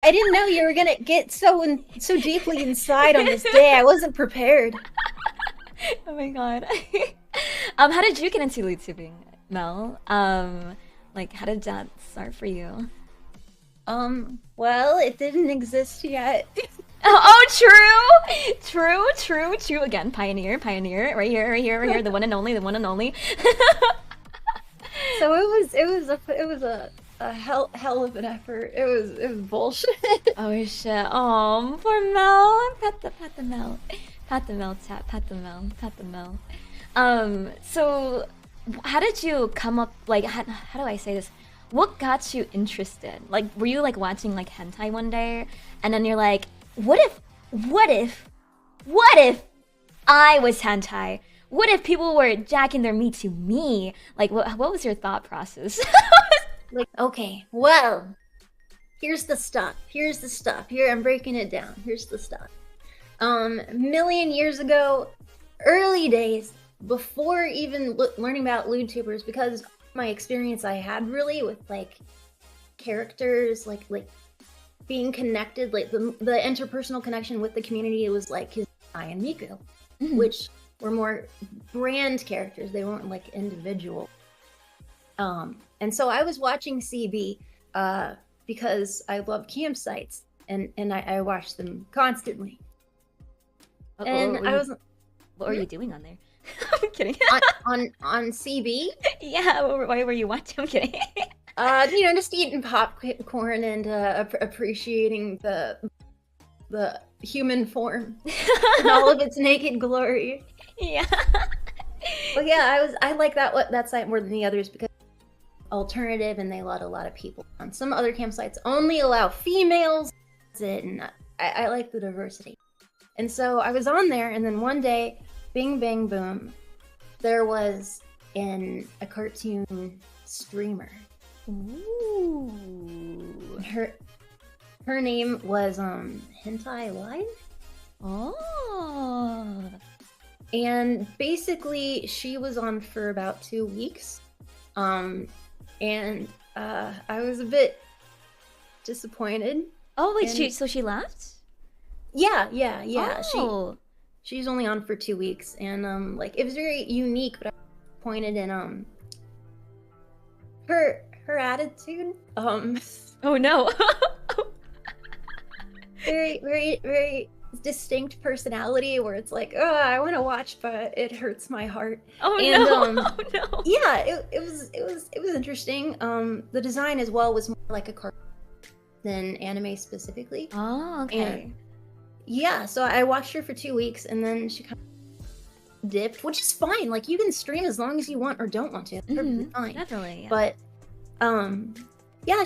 I didn't know you were gonna get so deeply inside on this day. I wasn't prepared. Oh my god. How did you get into lewdtubing, Mel? Like, how did that start for you? Well, it didn't exist yet. Oh, true. Again, pioneer, right here, the one and only, the one and only. So it was a hell of an effort. It was bullshit. Oh shit. Oh, poor Mel. Pat the Mel. Pat the Mel tap. Pat the Mel. So how did you come up? Like, how do I say this? What got you interested? Like, were you like watching like hentai one day, and then you're like, what if I was hentai? What if people were jacking their meat to me? Like, what was your thought process? Like, okay, well, here's the stuff. Here, I'm breaking it down. Here's the stuff. Million years ago, early days, before even learning about lewdtubers, because my experience I had really with like characters, like being connected, like the interpersonal connection with the community, it was like Kizai and Miku, which were more brand characters. They weren't like individual. And so I was watching CB because I love campsites, and I watched them constantly. What were you doing on there? I'm kidding. on CB? Yeah, why were you watching? I'm kidding. Just eating popcorn and appreciating the human form in all of its naked glory. Yeah. But yeah, I like that site more than the others because alternative, and they let a lot of people on. Some other campsites only allow females. That's it, and I like the diversity. And so I was on there, and then one day, bing bang boom, there was a cartoon streamer. Ooh. Her name was Hentai Live. Oh. And basically she was on for about 2 weeks. And I was a bit disappointed. Oh wait, so she left? Yeah. Oh. She's only on for 2 weeks, and like it was very unique, but I was disappointed in her attitude. Oh no. very distinct personality where it's like, oh, I want to watch, but it hurts my heart. Oh and, no. Oh no. Yeah, it was interesting. The design as well was more like a cartoon than anime specifically. Oh, okay. And yeah, so I watched her for 2 weeks, and then she kind of dipped, which is fine. Like, you can stream as long as you want or don't want to. It's perfectly fine. Definitely. Yeah. But yeah,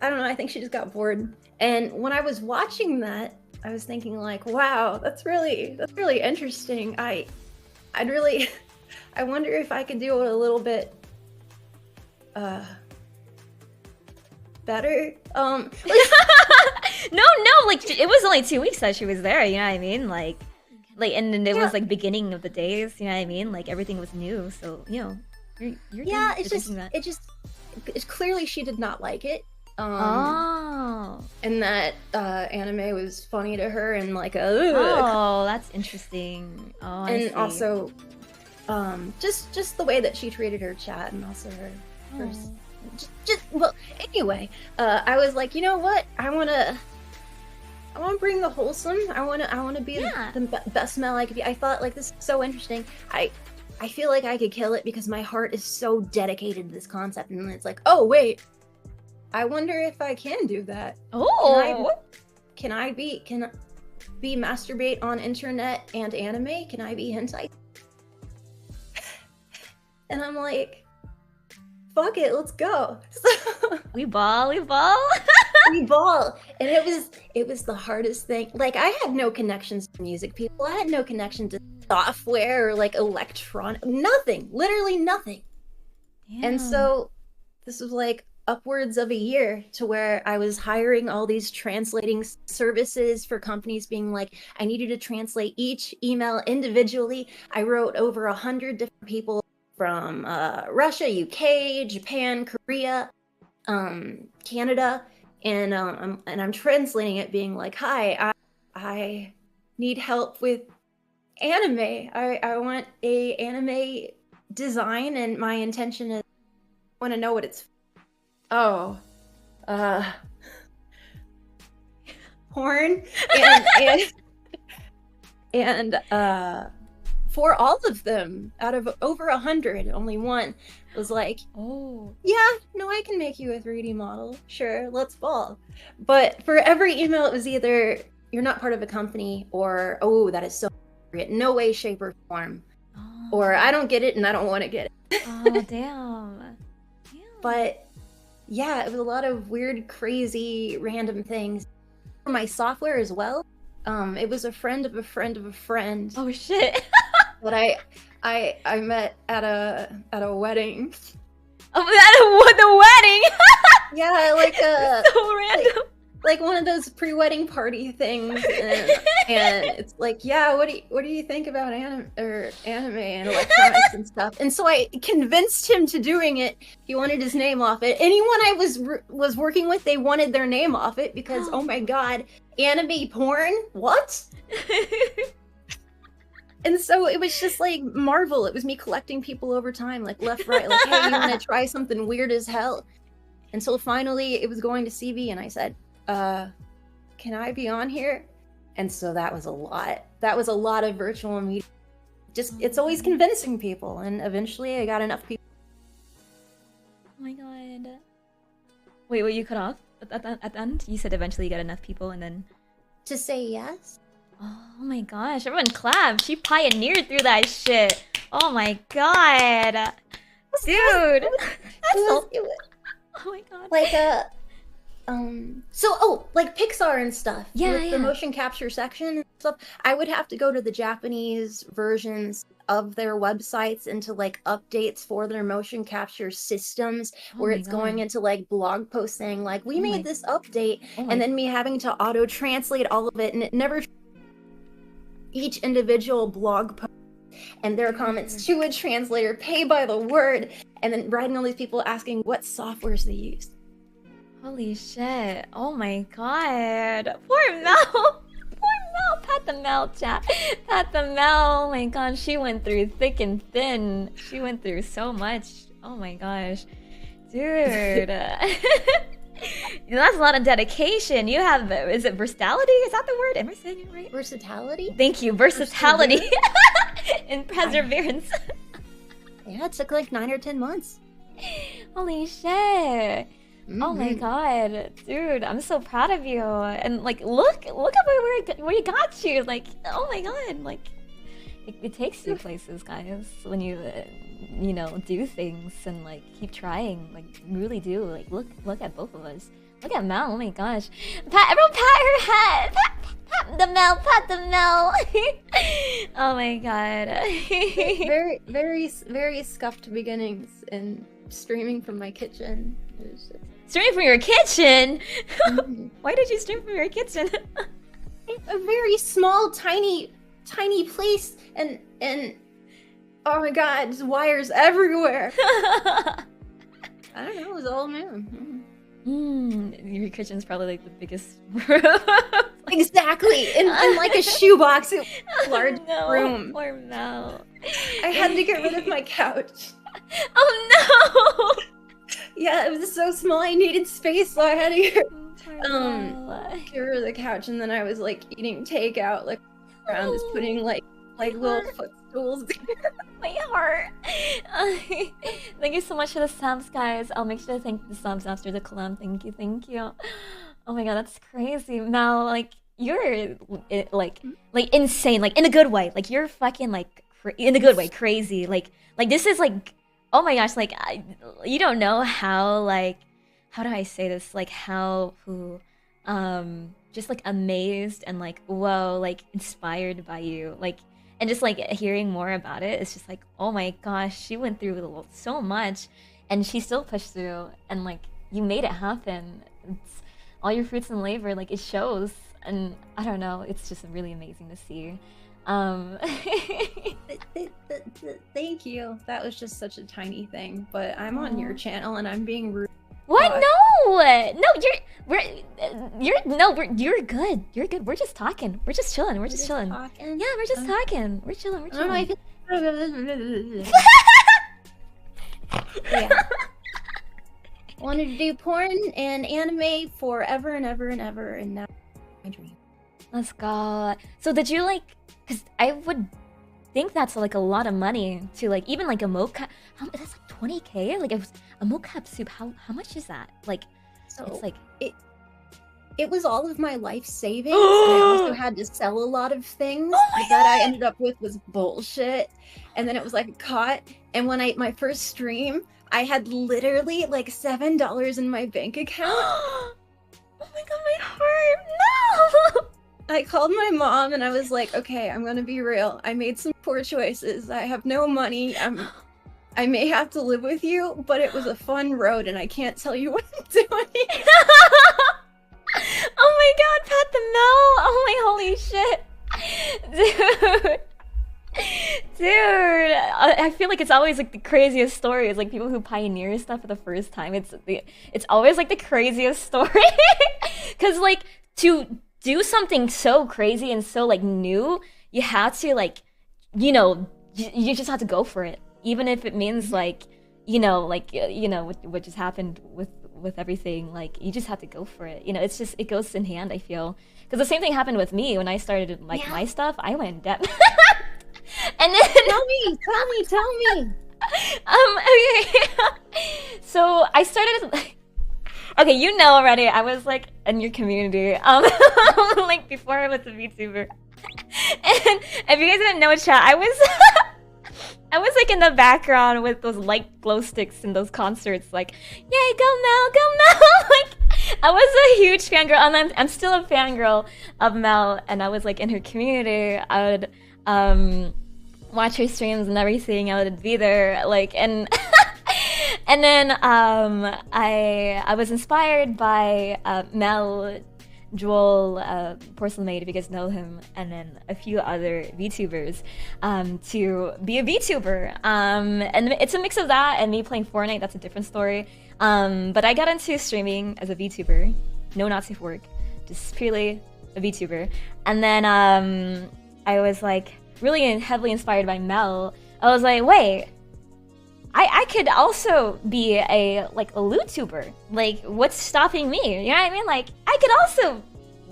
I don't know, I think she just got bored. And when I was watching that, I was thinking like, wow, that's really interesting. I wonder if I could do it a little bit better. No, like it was only 2 weeks that she was there, you know what I mean? Like and then it was like beginning of the days, you know what I mean? Like everything was new, so you're yeah, it's clearly she did not like it. Oh. And that anime was funny to her, and like oh, that's interesting. Oh, I see. Also just the way that she treated her chat, and also her well, anyway, I was like, you know what, I want to bring the wholesome. I want to be the best Mel I could be. I thought, like, this is so interesting. I feel like I could kill it because my heart is so dedicated to this concept. And then it's like, oh wait, I wonder if I can do that. Oh, can I be masturbate on internet and anime? Can I be hentai? And I'm like, fuck it, let's go. we ball. We ball. And it was the hardest thing. Like, I had no connections to music people. I had no connection to software or like electronic, nothing, literally nothing. Yeah. And so this was like upwards of a year to where I was hiring all these translating services for companies, being like, I need you to translate each email individually. I wrote over 100 different people from Russia, UK, Japan, Korea, Canada, and I'm translating it, being like, "Hi, I need help with anime. I want a anime design, and my intention is I want to know what it's. Oh, porn and for all of them, out of over 100, only one was like, Oh. yeah, no, I can make you a 3D model. Sure, let's ball. But for every email, it was either you're not part of a company, or oh, that is so appropriate. No way, shape, or form. Oh. Or I don't get it and I don't want to get it. Oh, damn. But yeah, it was a lot of weird, crazy, random things. For my software as well, it was a friend of a friend of a friend. Oh shit. That I met at a wedding. Oh, the wedding. Yeah, like So random. like one of those pre-wedding party things, and it's like, yeah, what do you think about anime and electronics and stuff? And so I convinced him to doing it. He wanted his name off it. Anyone I was working with, they wanted their name off it because oh my god, anime porn? What? And so it was just like Marvel. It was me collecting people over time, like left, right, like, hey, you want to try something weird as hell? And so finally it was going to CV, and I said, can I be on here? And so that was a lot. That was a lot of virtual media. Just, it's always convincing people, and eventually I got enough people. Oh my god. Wait, you cut off at the end? You said eventually you got enough people, and then... To say yes? Oh my gosh, everyone clap. She pioneered through that shit. Oh my god. Dude. Oh my god. Like, like Pixar and stuff. Yeah, with the motion capture section and stuff, I would have to go to the Japanese versions of their websites into like updates for their motion capture systems, where it's going into like blog posts saying like, we made this update, and then me having to auto translate all of it, and it never each individual blog post and their comments to a translator, pay by the word, and then writing all these people asking what softwares they use. Holy shit. Oh my god. Poor Mel. Poor Mel. Pat the Mel, chat. Pat the Mel. Oh my god. She went through thick and thin. She went through so much. Oh my gosh. Dude. That's a lot of dedication. You have, is it versatility? Is that the word? Am I saying it right? Versatility? Thank you. Versatility. And perseverance. Yeah, it took like 9 or 10 months. Holy shit. Oh my god, dude, I'm so proud of you. And like, look at where you got you. Like, oh my god, like, it takes you places, guys, when you, you know, do things and like keep trying. Like, really do. Like, look at both of us. Look at Mel. Oh my gosh, everyone pat her head. Pat the Mel. Pat the Mel. Oh my god. very scuffed beginnings and streaming from my kitchen. Streaming from your kitchen? Why did you stream from your kitchen? A very small, tiny place, and oh my god, just wires everywhere. I don't know, it was all new. Your kitchen's probably like the biggest room. Exactly, in like a shoebox, large room. Poor Mel. I had to get rid of my couch. Oh no! Yeah, it was so small, I needed space, so I had to get rid of the couch, and then I was like eating takeout, like around, just putting like little footstools. My heart. Thank you so much for the subs, guys. I'll make sure to thank the subs after the collab. Thank you. Oh my god, that's crazy. Mel, like, you're like insane, like in a good way. Like, you're fucking like in a good way, crazy. Like this is like, oh my gosh, like, you don't know how, like, how do I say this? Like, just like amazed and like, whoa, like inspired by you. Like, and just like hearing more about it, it's just like, oh my gosh, she went through so much and she still pushed through, and like, you made it happen. It's all your fruits and labor, like, it shows. And I don't know, it's just really amazing to see. Thank you. That was just such a tiny thing, but I'm on your channel and I'm being rude. What? What? No, you're good. You're good. We're just talking. We're just chilling. We're just chilling. Talking? Yeah, we're just talking. We're chilling. We're I don't know, I chilling. feel... Yeah. Wanted to do porn and anime forever and ever and ever, and now my dream. Let's go. So did you like? Because I would think that's like a lot of money to like even like a mocap. That's like 20K. Like it was a mocap soup. How much is that? Like So it's like it was all of my life savings. And I also had to sell a lot of things. my But that I ended up with was bullshit. And then it was like caught. And when my first stream, I had literally like $7 in my bank account. Oh my god, my heart. No. I called my mom and I was like, okay, I'm gonna be real. I made some poor choices. I have no money. I may have to live with you, but it was a fun road and I can't tell you what I'm doing. Oh my god, Pat the Mel! Oh my holy shit. Dude, I feel like it's always like the craziest stories, like people who pioneer stuff for the first time. It's always like the craziest story. Cause like to do something so crazy and so like new, you have to like, you just have to go for it. Even if it means like, what just happened with everything, like you just have to go for it. It's just, it goes in hand, I feel. Because the same thing happened with me when I started like my stuff. I went in debt. And then Tell me. Okay. So I started okay, already. I was like in your community, like before I was a VTuber. And if you guys didn't know, chat, I was like in the background with those light glow sticks in those concerts, like, yay, go Mel. Like, I was a huge fangirl, and I'm still a fangirl of Mel, and I was like in her community. I would watch her streams and everything. I would be there, like, and and then I was inspired by Mel, Joel, Porcelain Maid, if you guys know him, and then a few other VTubers to be a VTuber. And it's a mix of that and me playing Fortnite. That's a different story. But I got into streaming as a VTuber. No Nazi fork, just purely a VTuber. And then I was like really heavily inspired by Mel. I was like, wait, I could also be a lewdtuber. Like, what's stopping me? You know what I mean? Like, I could also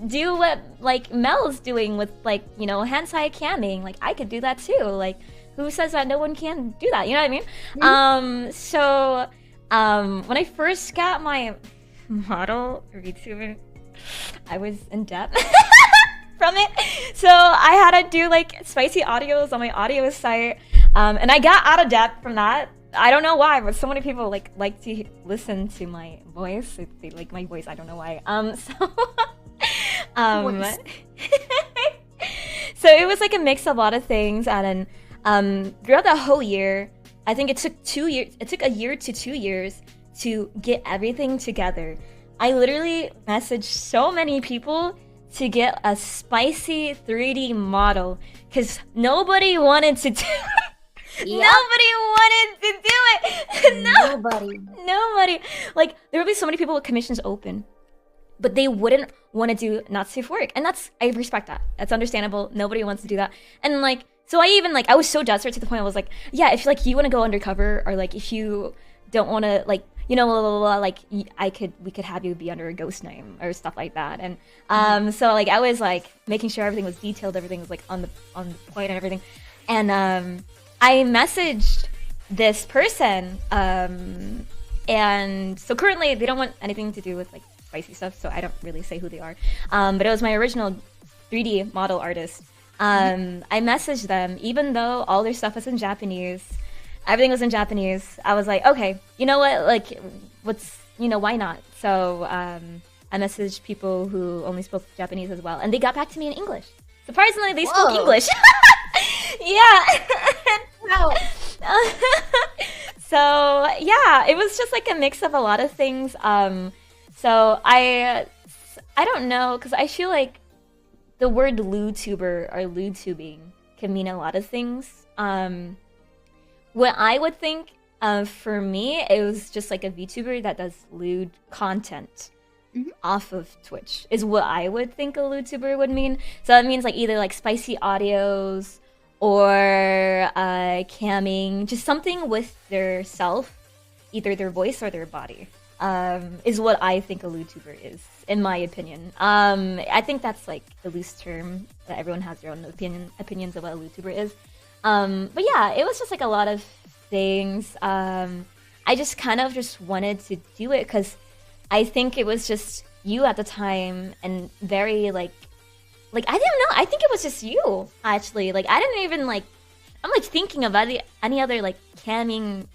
do what like Mel's doing with like, hentai camming. Like, I could do that too. Like, who says that no one can do that? You know what I mean? Mm-hmm. So when I first got my model for VTubing, I was in debt from it. So I had to do like spicy audios on my audio site, and I got out of debt from that. I don't know why, but so many people like to listen to my voice. They like my voice. I don't know why. So it was like a mix of a lot of things, and then throughout that whole year, I think it took 2 years. It took a year to 2 years to get everything together. I literally messaged so many people to get a spicy 3D model because nobody wanted to do it. Yep. Nobody wanted to do it. Nobody. Like, there would be so many people with commissions open, but they wouldn't want to do Nazi work, and I respect that. That's understandable. Nobody wants to do that, and like, so I was so desperate to the point I was like, yeah, if like you want to go undercover, or like if you don't want to like, blah, blah, blah, like we could have you be under a ghost name or stuff like that, and so like I was like making sure everything was detailed, everything was like on the point and everything, and I messaged this person, and so currently they don't want anything to do with like spicy stuff, so I don't really say who they are. But it was my original 3D model artist. I messaged them, even though all their stuff was in Japanese, everything was in Japanese. I was like, okay, you know what? Like, why not? So I messaged people who only spoke Japanese as well, and they got back to me in English. Surprisingly, they spoke English. Yeah. Wow. So yeah, it was just like a mix of a lot of things. So I don't know, because I feel like the word lewdtuber or lewdtubing can mean a lot of things. What I would think For me, it was just like a VTuber that does lewd content Mhm. off of Twitch is what I would think a lewdtuber would mean. So that means like either like spicy audios or camming, just something with their self, either their voice or their body. Is what I think a lewdtuber is, in my opinion. I think that's like the loose term that everyone has their own opinions of what a lewdtuber is. But yeah, it was just like a lot of things. I just kind of just wanted to do it because I think it was just you at the time and very like I don't know. I think it was just you actually. Like I didn't even like. I'm like thinking of any other like camming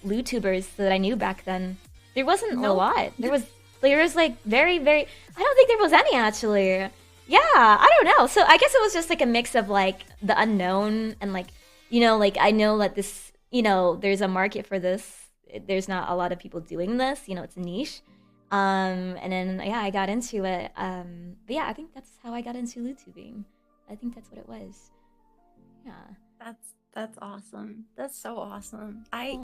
YouTubers that I knew back then. There wasn't a Nope. lot. There was like very. I don't think there was any actually. Yeah, I don't know. So I guess it was just like a mix of like the unknown and like like I know that this there's a market for this. There's not a lot of people doing this. It's a niche. And then yeah, I got into it. But yeah, I think that's how I got into lewdtubing. I think that's what it was. Yeah. That's awesome. That's so awesome. I